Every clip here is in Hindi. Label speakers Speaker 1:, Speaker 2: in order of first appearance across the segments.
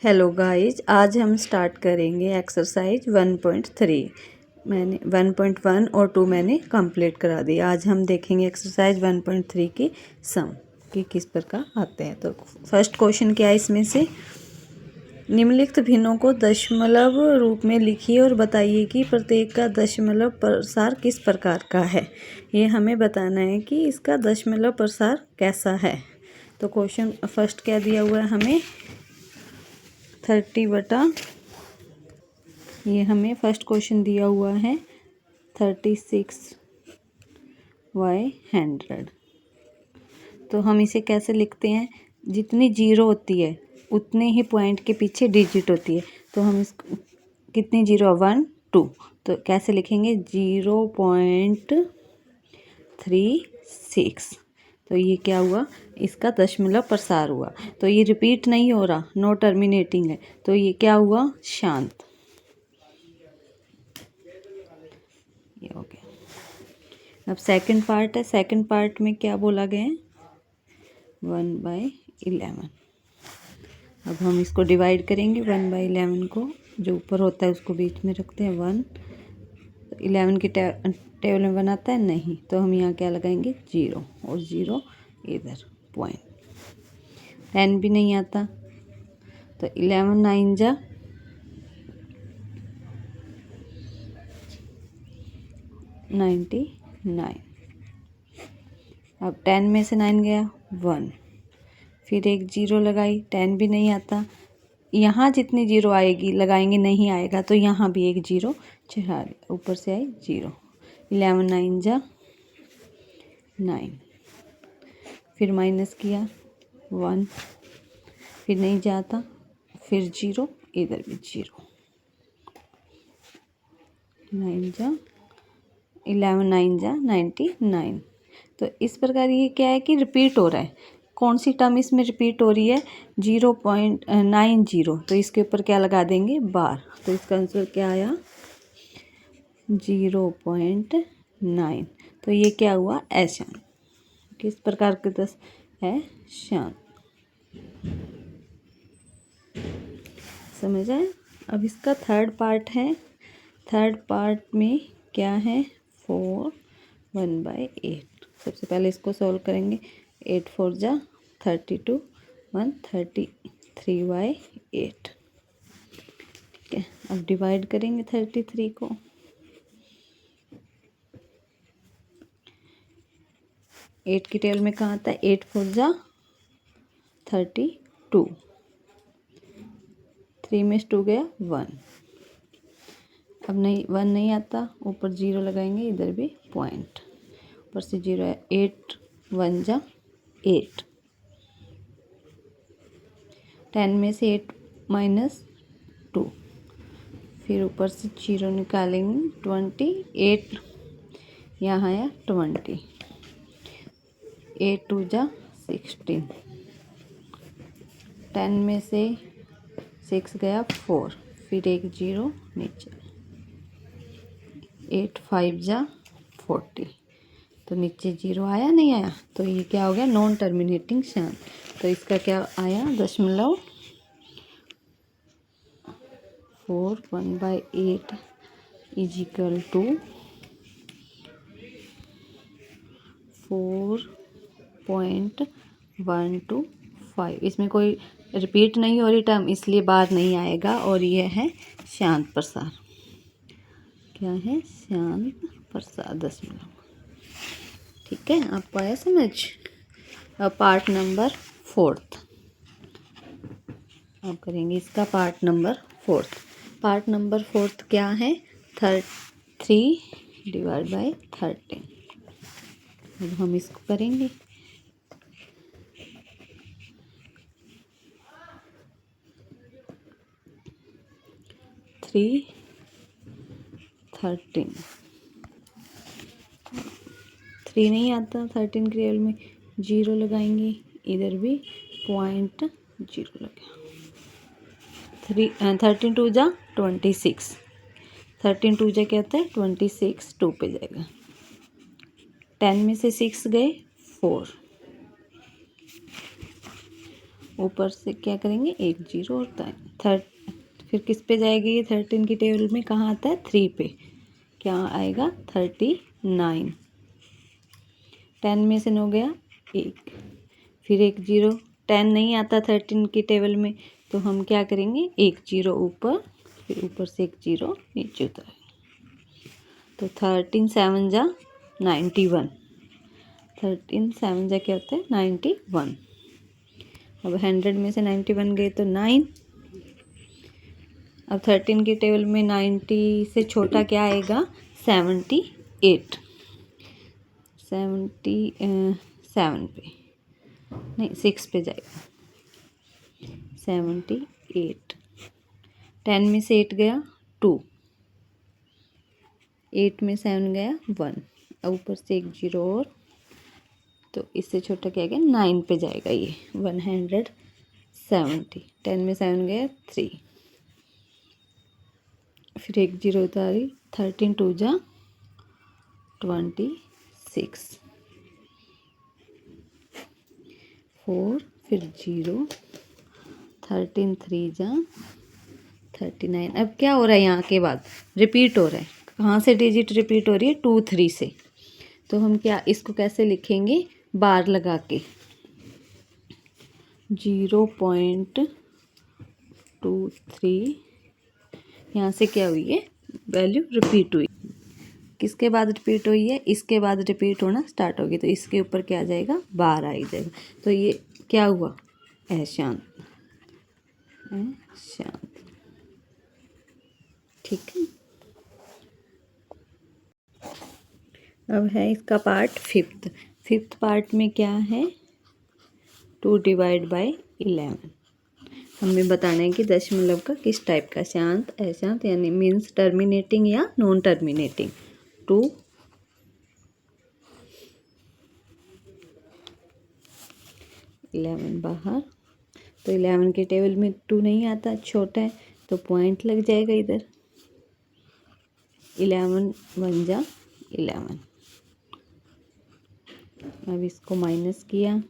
Speaker 1: हेलो गाइस, आज हम स्टार्ट करेंगे एक्सरसाइज 1.3। मैंने 1.1 और 2 मैंने कंप्लीट करा दी। आज हम देखेंगे एक्सरसाइज 1.3 की सम कि किस प्रकार आते हैं। तो फर्स्ट क्वेश्चन क्या है इसमें से, निम्नलिखित भिन्नों को दशमलव रूप में लिखिए और बताइए कि प्रत्येक का दशमलव प्रसार किस प्रकार का है। ये हमें बताना है कि इसका दशमलव प्रसार कैसा है। तो क्वेश्चन फर्स्ट क्या दिया हुआ है हमें, 30 बटा, ये हमें फर्स्ट क्वेश्चन दिया हुआ है 36/100। तो हम इसे कैसे लिखते हैं, जितनी जीरो होती है उतने ही पॉइंट के पीछे डिजिट होती है। तो हम इस कितनी जीरो, 1 2, तो कैसे लिखेंगे 0.36। तो ये क्या हुआ, इसका दशमलव प्रसार हुआ। तो ये रिपीट नहीं हो रहा, नो टर्मिनेटिंग है, तो ये क्या हुआ, शांत। ये हो गया। अब सेकंड पार्ट है, सेकंड पार्ट में क्या बोला गया है, 1/11। अब हम इसको डिवाइड करेंगे, 1/11 को जो ऊपर होता है उसको बीच में रखते हैं 1। 11 की टेबल में बनाता है नहीं, तो हम यहाँ क्या लगाएंगे 0 और 0 इधर पॉइंट। 10 भी नहीं आता, तो 11 9 जा 99। अब 10 में से 9 गया 1, फिर एक 0 लगाई, 10 भी नहीं आता। यहाँ जितनी 0 आएगी लगाएंगे, नहीं आएगा तो यहाँ भी एक 0 चढ़ा, ऊपर से आई 0। 11 9 जा 9, फिर माइनस किया 1, फिर नहीं जाता, फिर 0, इधर भी 0। 9 जा 11 9 जा 99। तो इस प्रकार ये क्या है कि रिपीट हो रहा है। कौन सी टर्म इसमें रिपीट हो रही है, 0.90। तो इसके ऊपर क्या लगा देंगे, बार। तो इसका आंसर क्या आया 0.9। तो ये क्या हुआ, अशांत। किस प्रकार के दस है, शांत। समझ आए। अब इसका थर्ड पार्ट है, थर्ड पार्ट में क्या है, 4 1/8। सबसे पहले इसको सॉल्व करेंगे। 8 4 जा 32, 1 33/8। ठीक है, अब डिवाइड करेंगे 33 को। 8 की टेबल में कहाँ आता है, 8 4 जा 32, 3 में 2 गया 1। अब नहीं 1 नहीं आता, ऊपर 0 लगाएंगे, इधर भी पॉइंट, ऊपर से 0 है। 8 1 जा 8, 10 में से 8 माइनस 2, फिर ऊपर से 0 निकालेंगे, 28 यहाँ आया 20। 8 2 जा 16, 10 में से 6 गया 4, फिर एक 0 नीचे। 8 5 जा 40, तो नीचे 0 आया नहीं आया, तो ये क्या हो गया, नॉन टर्मिनेटिंग शांत। तो इसका क्या आया, दशमलव 4 1/8 इज इक्वल टू 4.125। इसमें कोई रिपीट नहीं हो रही टर्म, इसलिए बार नहीं आएगा। और यह है शांत प्रसार। क्या है, शांत प्रसार दशमलव। ठीक है, आपको आया समझ। अब पार्ट नंबर 4 अब करेंगे इसका पार्ट नंबर 4। पार्ट नंबर 4 क्या है, 3/13। अब हम इसको करेंगे। 3 13, 3 नहीं आता, 13 की टेबल में 0 लगाएंगे, इधर भी पॉइंट 0 लगा। 13 2 जा 26, 13 2 जा क्या होता है 26, 2 पे जाएगा। 10 में से 6 गए 4, ऊपर से क्या करेंगे, एक जीरो और फिर किस पे जाएगी ये 13 की टेबल में, कहाँ आता है 3 पे, क्या आएगा 39। 10 में से 9 गया 1, फिर एक जीरो, 10 नहीं आता 13 की टेबल में, तो हम क्या करेंगे, एक जीरो ऊपर, फिर ऊपर से एक जीरो नीचे उतारेंगे। तो 13 7 जा 91, 13 7 जा क्या होता है 91। अब 100 में से 91 गए तो 9। अब 13 की टेबल में 90 से छोटा क्या आएगा, 78, 77 पे नहीं 6 पे जाएगा, 78। 10 में से 8 गया 2, 8 में 7 गया 1, अब ऊपर से एक जीरो और, तो इससे छोटा क्या गया 9 पे जाएगा ये 170। 10 में 7 गया 3, फिर एक जीरो उतारी, 13 2 जा 26, 4 फिर जीरो, 13 3 जा 39। अब क्या हो रहा है, यहाँ के बाद रिपीट हो रहा है, कहाँ से डिजिट रिपीट हो रही है, 2 3 से। तो हम क्या इसको कैसे लिखेंगे, बार लगा के 0.23, यहाँ से क्या हुई है, वैल्यू रिपीट हुई। किसके बाद रिपीट हुई है, इसके बाद रिपीट होना स्टार्ट होगी, तो इसके ऊपर क्या आ जाएगा, बार आ जाएगा। तो ये क्या हुआ, ऐशांत, ऐशांत, ठीक है। अब है इसका पार्ट फिफ्थ पार्ट में क्या है, 2 डिवाइड बाय 11। हमें बताना है कि दशमलव का किस टाइप का, शांत, अशांत, यानी मीन्स टर्मिनेटिंग या नॉन टर्मिनेटिंग। 2 11 बाहर, तो 11 के टेबल में 2 नहीं आता, छोटा है, तो पॉइंट लग जाएगा इधर। 11 1 जा 11, अब इसको माइनस किया,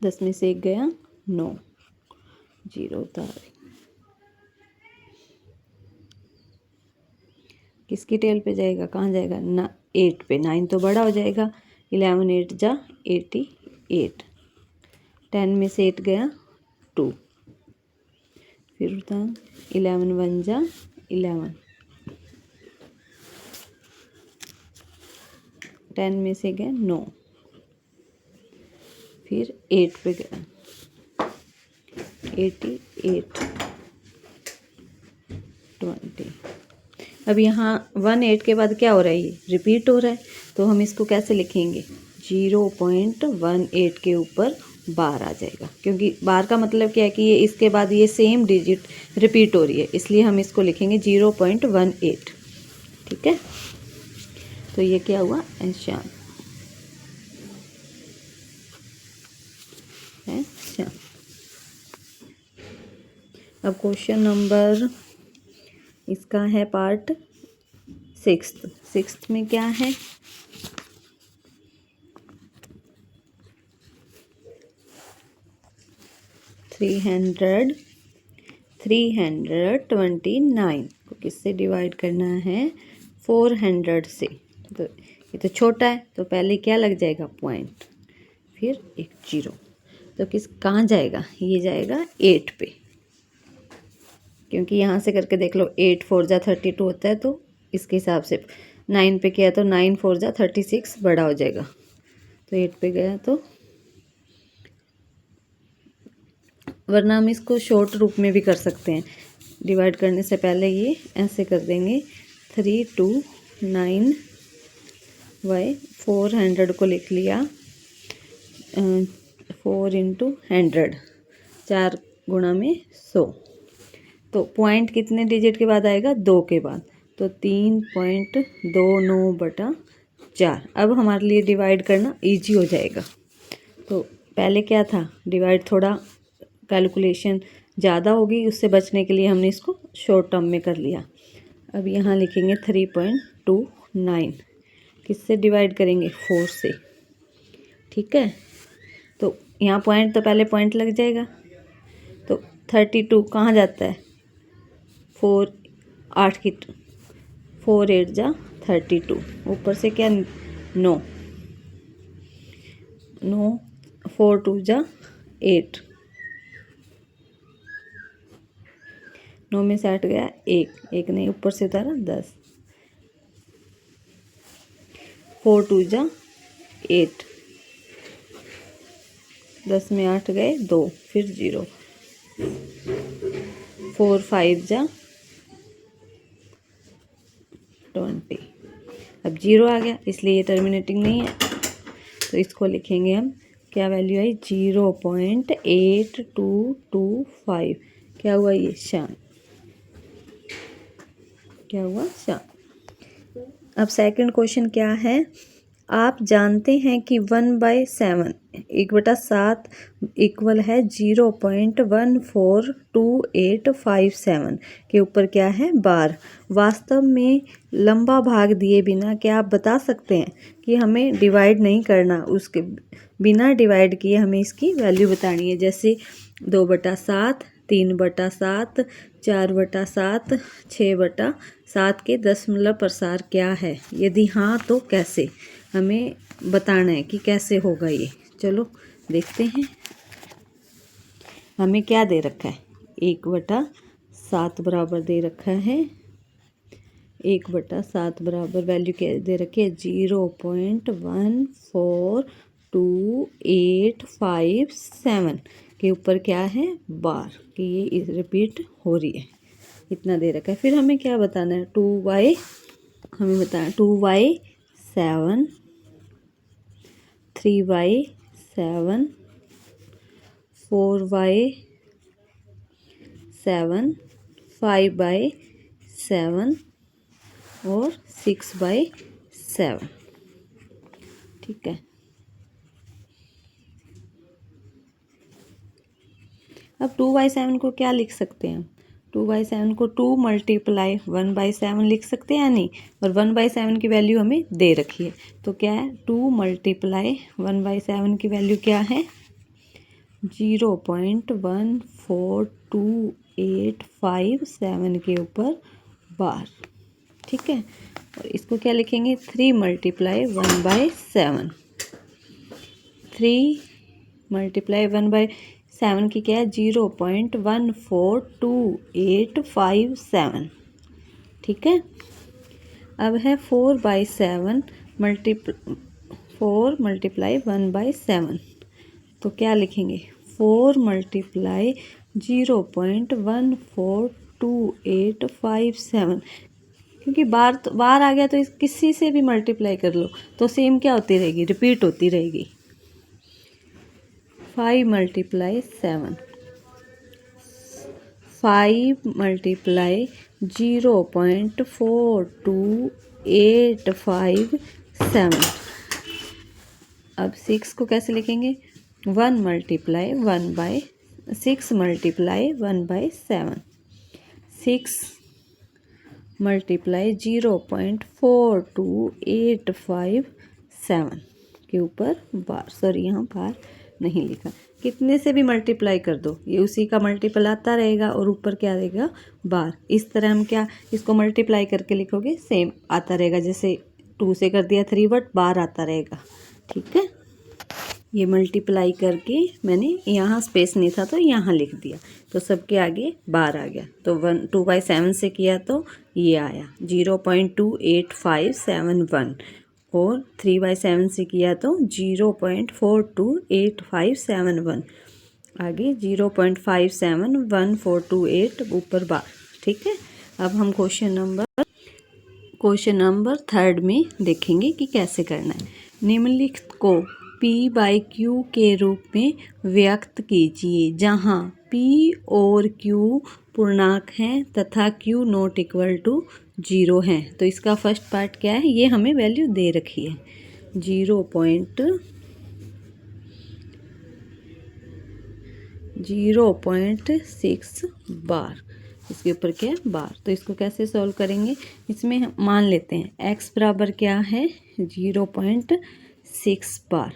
Speaker 1: 10 में से 1 गया 9, जीरो उतारे, किसकी टेल पे जाएगा, कहाँ जाएगा ना 8 पे, 9 तो बड़ा हो जाएगा, 11 8 जा 88, 10 में से 8 गया 2, फिर उतार, 11 1 जा 11, 10 में से गया 9, फिर 8 पे गया 88 20। अब यहाँ 1 8 के बाद क्या हो रहा है, ये रिपीट हो रहा है, तो हम इसको कैसे लिखेंगे, 0.18 के ऊपर बार आ जाएगा, क्योंकि बार का मतलब क्या है कि ये इसके बाद ये सेम डिजिट रिपीट हो रही है, इसलिए हम इसको लिखेंगे 0.18, ठीक है। तो ये क्या हुआ, ऐशान, ऐशान। अब क्वेश्चन नंबर इसका है पार्ट 6 में क्या है, 329 को किससे डिवाइड करना है, 400 से। तो ये तो छोटा है, तो पहले क्या लग जाएगा, पॉइंट, फिर एक जीरो, तो कहाँ जाएगा, ये जाएगा 8 पे, क्योंकि यहाँ से करके देख लो, 8 4 जा 32 होता है, तो इसके हिसाब से 9 पे किया तो 9 4 जा 36 बड़ा हो जाएगा, तो 8 पे गया, तो वरना हम इसको शॉर्ट रूप में भी कर सकते हैं, डिवाइड करने से पहले ये ऐसे कर देंगे, 329 बाई 400 को लिख लिया, 4 × 100, 4 गुणा में 100, तो पॉइंट कितने डिजिट के बाद आएगा, 2 के बाद, तो 3.29/4। अब हमारे लिए डिवाइड करना इजी हो जाएगा। तो पहले क्या था, डिवाइड थोड़ा कैलकुलेशन ज़्यादा होगी, उससे बचने के लिए हमने इसको शॉर्ट टर्म में कर लिया। अब यहाँ लिखेंगे 3.29, किससे डिवाइड करेंगे, 4 से, ठीक है। तो यहाँ पॉइंट तो पहले पॉइंट लग जाएगा, तो 32 कहाँ जाता है, 4 8 की 4 8 जा 32, ऊपर से क्या 9 9 4 2 जा 8, 9 में से 8 गया 1 1 नहीं ऊपर से उतारा 10, 4 2 जा 8, 10 में 8 गए 2 फिर 0, 4 5 जा 20। अब 0 आ गया इसलिए ये टर्मिनेटिंग नहीं है, तो इसको लिखेंगे हम, क्या वैल्यू आई 0.8225, क्या हुआ ये शांत, क्या हुआ शांत। अब सेकंड क्वेश्चन क्या है, आप जानते हैं कि 1/7 1/7 इक्वल है 0.142857 के ऊपर क्या है बार। वास्तव में लंबा भाग दिए बिना क्या आप बता सकते हैं कि हमें डिवाइड नहीं करना, उसके बिना डिवाइड किए हमें इसकी वैल्यू बतानी है। जैसे 2/7 3/7 4/7 6/7 के दशमलव प्रसार क्या है, यदि हाँ तो कैसे, हमें बताना है कि कैसे होगा ये। चलो देखते हैं। हमें क्या दे रखा है, 1/7 बराबर दे रखा है, 1/7 बराबर वैल्यू क्या दे रखी है 0.142857 के ऊपर क्या है बार, कि ये रिपीट हो रही है, इतना दे रखा है। फिर हमें क्या बताना है, 2y, हमें बताना 2y7 3y7 4y7 5/7 और 6/7, ठीक है। अब 2/7 को क्या लिख सकते हैं, 2/7 को 2 मल्टीप्लाई 1/7 लिख सकते हैं या नहीं, और 1/7 की वैल्यू हमें दे रखी है, तो क्या है 2 मल्टीप्लाई 1/7 की वैल्यू क्या है 0.142857 के ऊपर बार, ठीक है। और इसको क्या लिखेंगे 3 मल्टीप्लाई 1/7, 3 मल्टीप्लाई 1/7 की क्या है 0.142857, ठीक है। अब है 4/7 4 मल्टीप्लाई 1/7, तो क्या लिखेंगे 4 मल्टीप्लाई 0.142857, क्योंकि बार आ गया तो किसी से भी मल्टीप्लाई कर लो तो सेम क्या होती रहेगी, रिपीट होती रहेगी। 5 मल्टीप्लाई 7, 5 मल्टीप्लाई 0.4285 अब 6 को कैसे लिखेंगे 1 मल्टीप्लाई 6 मल्टीप्लाई 1/7, 6 मल्टीप्लाई 0.4285 के ऊपर बार, सॉरी यहाँ बार नहीं लिखा, कितने से भी मल्टीप्लाई कर दो ये उसी का मल्टीपल आता रहेगा और ऊपर क्या रहेगा बार। इस तरह हम क्या इसको मल्टीप्लाई करके लिखोगे सेम आता रहेगा, जैसे 2 से कर दिया 3 बट बार आता रहेगा, ठीक है। ये मल्टीप्लाई करके मैंने यहाँ स्पेस नहीं था तो यहाँ लिख दिया, तो सबके आगे बार आ गया, तो 2/7 से किया तो ये आया 0.28571 और 3/7 से किया तो 0.428571 आगे 0.571428 ऊपर बार, ठीक है। अब हम क्वेश्चन नंबर 3 में देखेंगे कि कैसे करना है। निम्नलिखित को P/Q के रूप में व्यक्त कीजिए, जहाँ P और Q पूर्णांक हैं तथा Q नॉट इक्वल टू 0 है। तो इसका फर्स्ट पार्ट क्या है, ये हमें वैल्यू दे रखी है 0.6 बार, इसके ऊपर क्या है बार। तो इसको कैसे सॉल्व करेंगे, इसमें हम मान लेते हैं x बराबर क्या है 0.6 बार।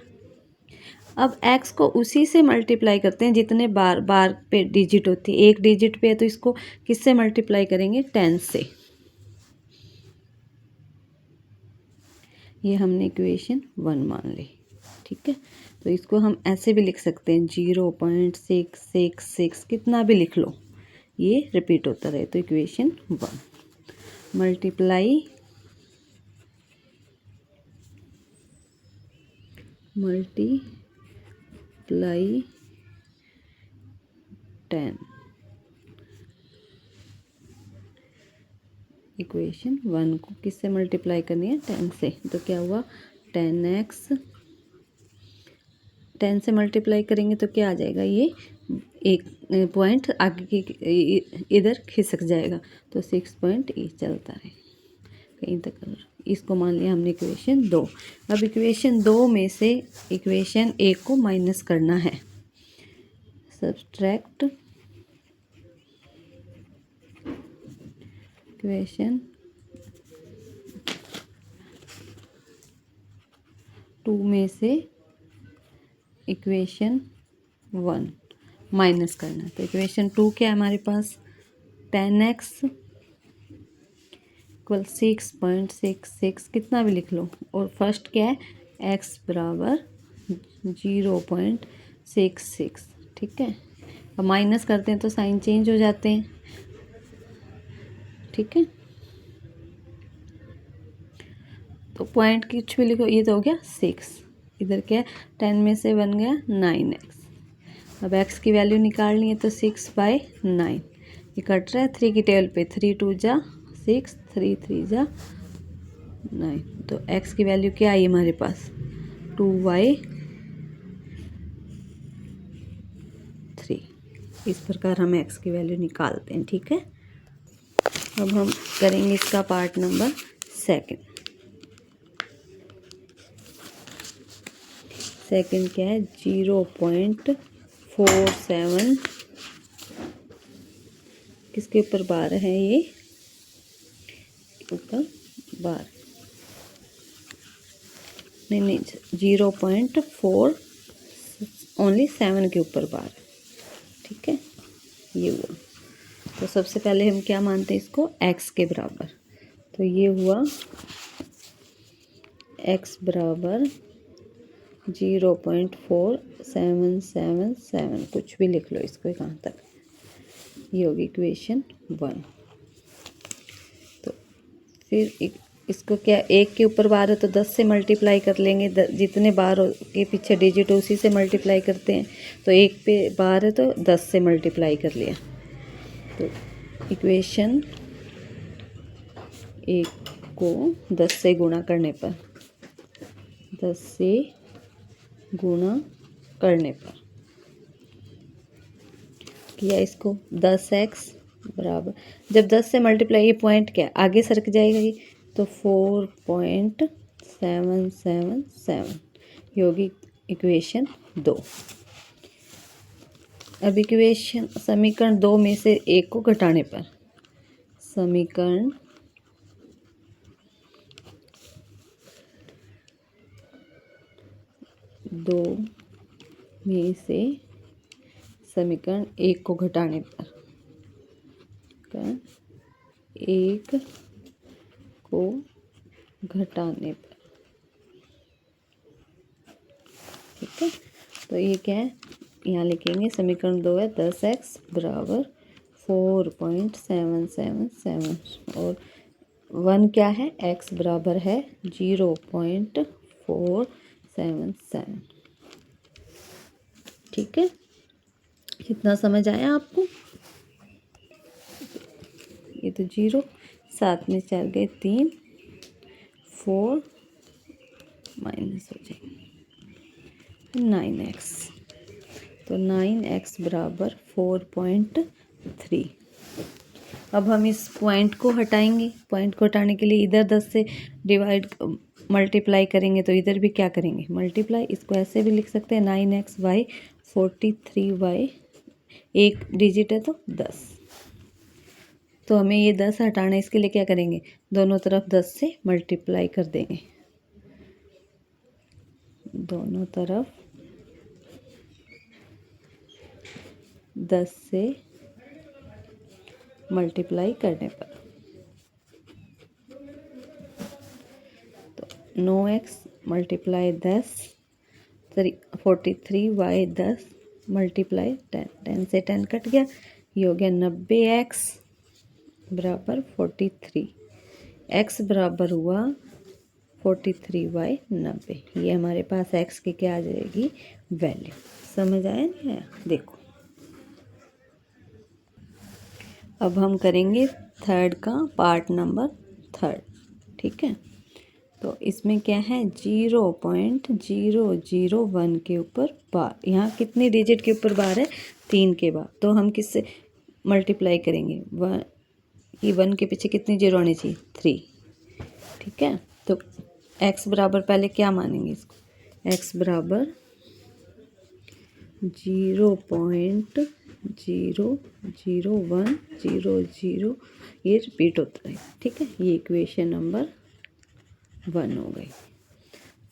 Speaker 1: अब x को उसी से मल्टीप्लाई करते हैं जितने बार बार पे डिजिट होती है। एक डिजिट पे है तो इसको किससे मल्टीप्लाई करेंगे? 10 से। ये हमने इक्वेशन 1 मान ली। ठीक है, तो इसको हम ऐसे भी लिख सकते हैं 0.666, कितना भी लिख लो, ये रिपीट होता रहे। तो इक्वेशन 1 मल्टीप्लाई 10, इक्वेशन 1 को किससे मल्टीप्लाई करनी है? 10 से। तो क्या हुआ? 10x 10 से मल्टीप्लाई करेंगे तो क्या आ जाएगा? ये एक पॉइंट आगे की इधर खिसक जाएगा, तो 6 पॉइंट ये चलता रहे कहीं तक। इसको मान लिया हमने इक्वेशन 2। अब इक्वेशन 2 में से इक्वेशन 1 को माइनस करना है। सब्सट्रैक्ट इक्वेशन 2 में से इक्वेशन 1 माइनस करना है। तो इक्वेशन 2 क्या है हमारे पास? 10x इक्वल 6.66, कितना भी लिख लो। और फर्स्ट क्या है? x बराबर 0.66। ठीक है, अब माइनस करते हैं तो साइन चेंज हो जाते हैं। ठीक है, तो पॉइंट कुछ भी लिखो, ये तो हो गया 6। इधर क्या है? 10 में से बन गया 9x। अब x की वैल्यू निकालनी है तो 6/9, ये कट रहा है 3 की टेबल पे। 3 2 जा 6, 3 3 जा 9। तो x की वैल्यू क्या आई हमारे पास? 2/3। इस प्रकार हम x की वैल्यू निकालते हैं। ठीक है, अब हम करेंगे इसका पार्ट नंबर 2। सेकंड क्या है? 0.47 किसके ऊपर बार है? ये ऊपर बार नहीं 0.4 ओनली 7 के ऊपर बार। ठीक है, ये हुआ। तो सबसे पहले हम क्या मानते हैं इसको? x के बराबर। तो ये हुआ x बराबर 0.4777, कुछ भी लिख लो इसको कहाँ तक। ये होगी इक्वेशन 1। तो फिर इसको क्या, 1 के ऊपर बार है तो 10 से मल्टीप्लाई कर लेंगे। जितने बार के पीछे डिजिट हो उसी से मल्टीप्लाई करते हैं। तो 1 पे बार है तो 10 से मल्टीप्लाई कर लिया। तो इक्वेशन 1 को 10 से गुणा करने पर, 10 से गुणा करने पर किया इसको 10x बराबर, जब 10 से मल्टीप्लाई, ये पॉइंट क्या आगे सरक जाएगा ये, तो 4.777 ये होगी इक्वेशन 2। अब इक्वेशन समीकरण 2 में से 1 को घटाने पर, समीकरण 2 में से समीकरण 1 को घटाने पर, 1 को घटाने पर। ठीक है, तो ये क्या है? यहाँ लिखेंगे समीकरण 2 है 10x बराबर 4.777 और 1 क्या है? x बराबर है 0.477। ठीक है, कितना समझ आया आपको? ये तो 0, 7 में 4 गए 3, 4 माइनस हो जाएगी 9x। तो 9x बराबर 4.3। अब हम इस पॉइंट को हटाएंगे। पॉइंट को हटाने के लिए इधर 10 से डिवाइड मल्टीप्लाई करेंगे तो इधर भी क्या करेंगे? मल्टीप्लाई। इसको ऐसे भी लिख सकते हैं 9x/43y, एक डिजिट है तो 10। तो हमें ये 10 हटाना है, इसके लिए क्या करेंगे? दोनों तरफ 10 से मल्टीप्लाई कर देंगे। दोनों तरफ 10 से मल्टीप्लाई करने पर। तो 9x मल्टीप्लाई 10 43y 10 मल्टीप्लाई 10, 10 से 10 कट गया, ये हो गया 90x बराबर 43, x बराबर हुआ 43y 90। ये हमारे पास x की क्या आ जाएगी वैल्यू। समझ आया नहीं आया? देखो अब हम करेंगे थर्ड का पार्ट नंबर थर्ड। ठीक है, तो इसमें क्या है 0.001 के ऊपर बार। यहाँ कितनी डिजिट के ऊपर बार है 3 के बाद, तो हम किससे मल्टीप्लाई करेंगे ये 1 के पीछे कितनी जीरो आनी चाहिए 3। ठीक है, तो x बराबर पहले क्या मानेंगे इसको, x बराबर 0.00100, ये रिपीट होता है। ठीक है, ये इक्वेशन नंबर 1 हो गई।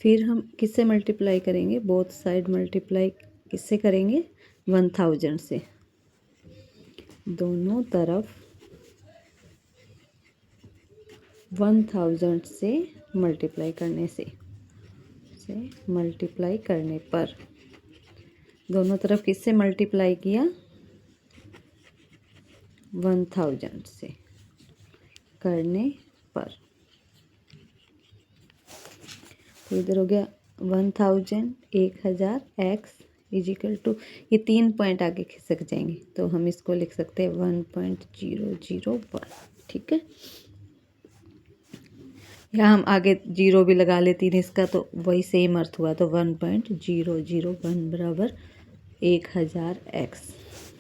Speaker 1: फिर हम किससे मल्टीप्लाई करेंगे, बोथ साइड मल्टीप्लाई किससे करेंगे 1000 से, दोनों तरफ 1000 से मल्टीप्लाई करने से मल्टीप्लाई करने पर, दोनों तरफ किससे मल्टीप्लाई किया 1000 से करने पर, तो इधर हो गया 1000 x इजिकल टू, ये 3 पॉइंट आगे खिसक जाएंगे, तो हम इसको लिख सकते हैं 1.001। ठीक है, यहाँ हम आगे जीरो भी लगा लेती थी इसका, तो वही सेम अर्थ हुआ, तो 1.001 बराबर 1000 x।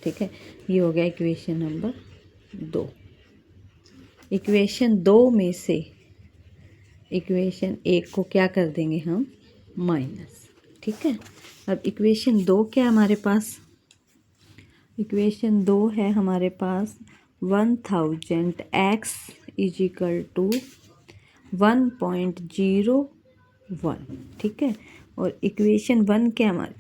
Speaker 1: ठीक है, ये हो गया इक्वेशन नंबर 2। इक्वेशन 2 में से इक्वेशन 1 को क्या कर देंगे हम माइनस। ठीक है, अब इक्वेशन 2 क्या है हमारे पास, इक्वेशन 2 है हमारे पास 1000x इजिकल टू 1.01। ठीक है, और इक्वेशन 1 क्या हमारे,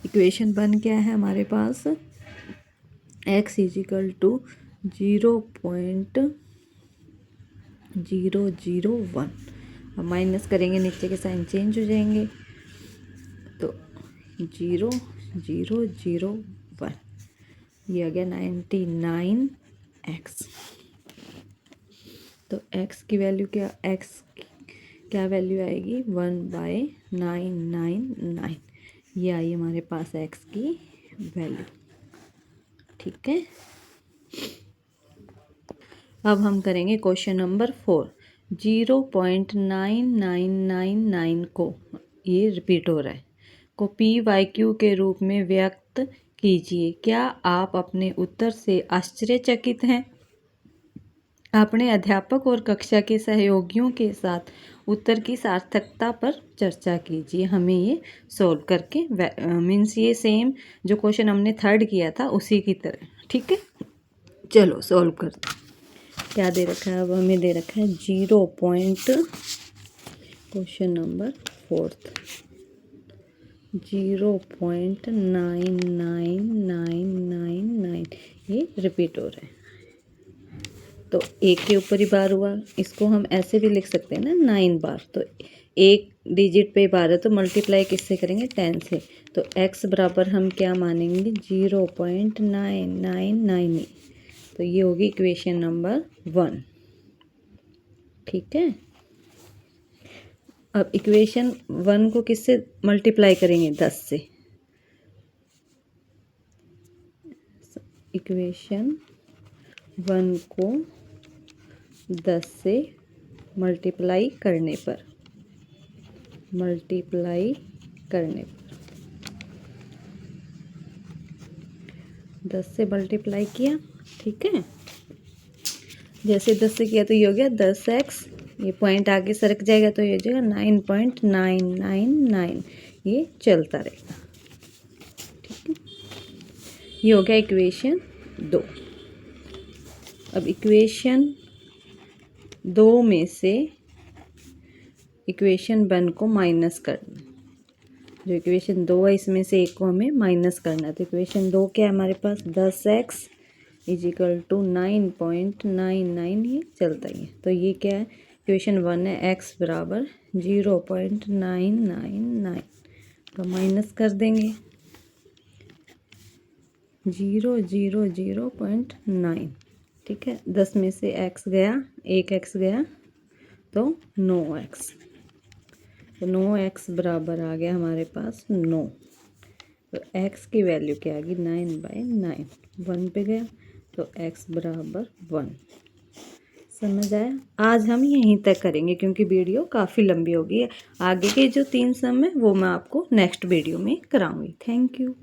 Speaker 1: इक्वेशन 1 क्या है हमारे पास x इजिकल टू 0.001। अब माइनस करेंगे नीचे के साइन चेंज हो जाएंगे, तो 0.001, ये आ गया 99x। तो x की वैल्यू क्या, x क्या वैल्यू आएगी 1/999, ये आई हमारे पास x की वैल्यू। ठीक है, अब हम करेंगे क्वेश्चन नंबर 4। 0.9999 को, ये रिपीट हो रहा है, को PYQ के रूप में व्यक्त कीजिए। क्या आप अपने उत्तर से आश्चर्यचकित हैं? अपने अध्यापक और कक्षा के सहयोगियों के साथ उत्तर की सार्थकता पर चर्चा कीजिए। हमें ये सॉल्व करके मीन्स ये सेम जो क्वेश्चन हमने थर्ड किया था उसी की तरह। ठीक है, चलो सॉल्व करते हैं। क्या दे रखा है, अब हमें दे रखा है 0 पॉइंट, क्वेश्चन नंबर 4 0.99999, ये रिपीट हो रहा है, तो एक के ऊपर ही बार हुआ। इसको हम ऐसे भी लिख सकते हैं ना 9 बार, तो एक डिजिट पे बार है तो मल्टीप्लाई किससे करेंगे 10 से, तो x बराबर हम क्या मानेंगे 0.999, तो ये होगी इक्वेशन नंबर 1। ठीक है, अब इक्वेशन 1 को किससे मल्टीप्लाई करेंगे 10 से, इक्वेशन 1 को 10 से मल्टीप्लाई करने पर, 10 से मल्टीप्लाई किया। ठीक है, जैसे 10 से किया तो ये हो गया 10x, ये पॉइंट आगे सरक जाएगा तो ये हो जाएगा 9.999, ये चलता रहेगा। ठीक है, ये हो गया इक्वेशन 2। अब इक्वेशन 2 में से इक्वेशन 1 को माइनस करना, जो इक्वेशन 2 है इसमें से एक को हमें माइनस करना है। तो इक्वेशन 2 क्या है हमारे पास, 10x इजिकल टू 9.99 ही चलता ही है। तो ये क्या है, इक्वेशन 1 है x बराबर 0.999। तो माइनस कर देंगे 0.9। ठीक है, 10 में से x गया, एक x गया तो 9x। तो 9x बराबर आ गया हमारे पास 9। तो x की वैल्यू क्या आ गई, 9/9। 1 पे गया तो x बराबर 1। समझ आया। आज हम यहीं तक करेंगे क्योंकि वीडियो काफ़ी लंबी होगी। आगे के जो 3 सम है वो मैं आपको नेक्स्ट वीडियो में कराऊंगी। Thank you.